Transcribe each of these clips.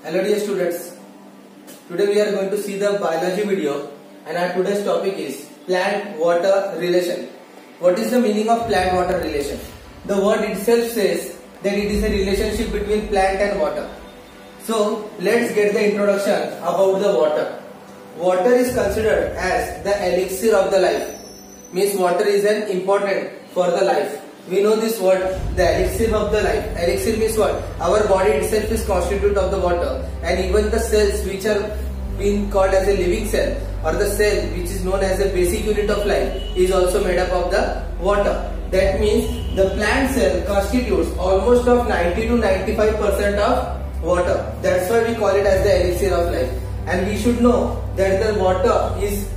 Hello dear students, today we are going to see the biology video and our today's topic is plant-water relation. What is the meaning of plant-water relation? The word itself says that it is a relationship between plant and water. So let's get the introduction about the water. Water is considered as the elixir of the life. Means water is an important for the life. We know this word, the elixir of the life. Elixir means what? Our body itself is constituted of the water, and even the cells which are being called as a living cell or the cell which is known as a basic unit of life is also made up of the water. That means the plant cell constitutes almost of 90 to 95% of water. That's why we call it as the elixir of life. And we should know that the water is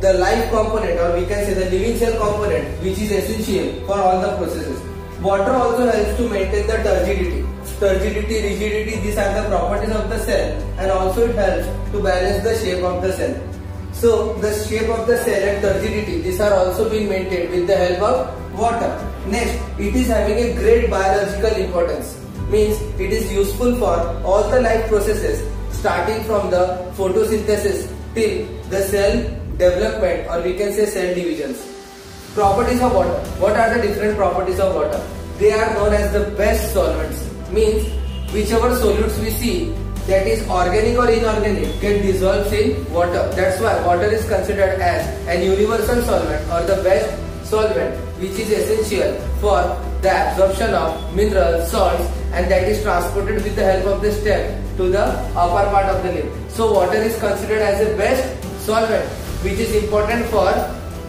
the life component, or we can say the living cell component, which is essential for all the processes. Water also helps to maintain the turgidity. Turgidity, rigidity, these are the properties of the cell, and also it helps to balance the shape of the cell. So the shape of the cell and turgidity, these are also being maintained with the help of water. Next, it is having a great biological importance. Means it is useful for all the life processes, starting from the photosynthesis till the cell development, or we can say cell divisions. Properties of water. What are the different properties of water? They are known as the best solvents. Means whichever solutes we see, that is organic or inorganic, get dissolved in water. That's why water is considered as an universal solvent or the best solvent, which is essential for the absorption of minerals, salts, and that is transported with the help of the stem to the upper part of the leaf. So water is considered as a best solvent, which is important for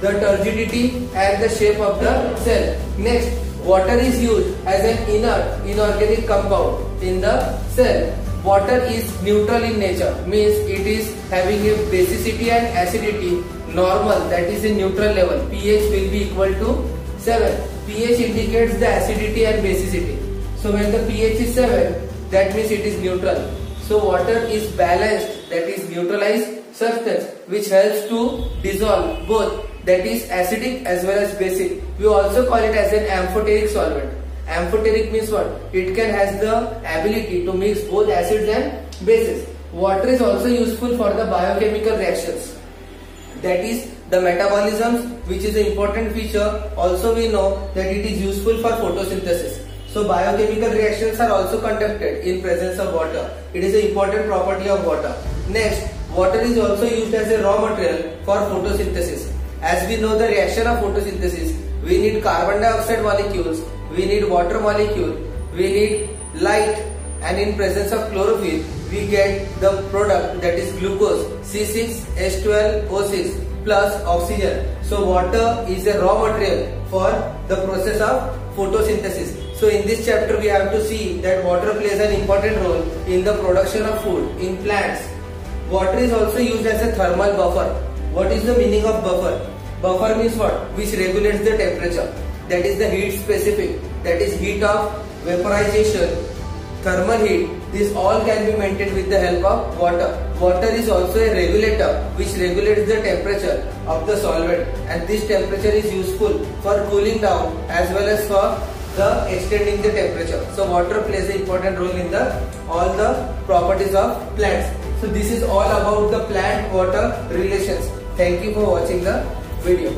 the turgidity and the shape of the cell. Next, water is used as an inert inorganic compound in the cell. Water is neutral in nature, means it is having a basicity and acidity normal, that is a neutral level. pH will be equal to 7. pH indicates the acidity and basicity. So when the pH is 7, that means it is neutral. So water is balanced, that is neutralized substance, which helps to dissolve both, that is acidic as well as basic. We also call it as an amphoteric solvent. Amphoteric means what? It can has the ability to mix both acids and bases. Water is also useful for the biochemical reactions, that is the metabolisms, which is an important feature. Also we know that it is useful for photosynthesis. So biochemical reactions are also conducted in presence of water. It is an important property of water. Next, water is also used as a raw material for photosynthesis. As we know the reaction of photosynthesis, we need carbon dioxide molecules, we need water molecule, we need light, and in presence of chlorophyll, we get the product, that is glucose, C6H12O6 plus oxygen. So water is a raw material for the process of photosynthesis. So in this chapter we have to see that water plays an important role in the production of food in plants. Water is also used as a thermal buffer. What is the meaning of buffer? Buffer means what? Which regulates the temperature. That is the heat specific. That is heat of vaporization, thermal heat. This all can be maintained with the help of water. Water is also a regulator which regulates the temperature of the solvent, and this temperature is useful for cooling down as well as for the extending the temperature. So water plays an important role in all the properties of plants. So this is all about the plant-water relations. Thank you for watching the video.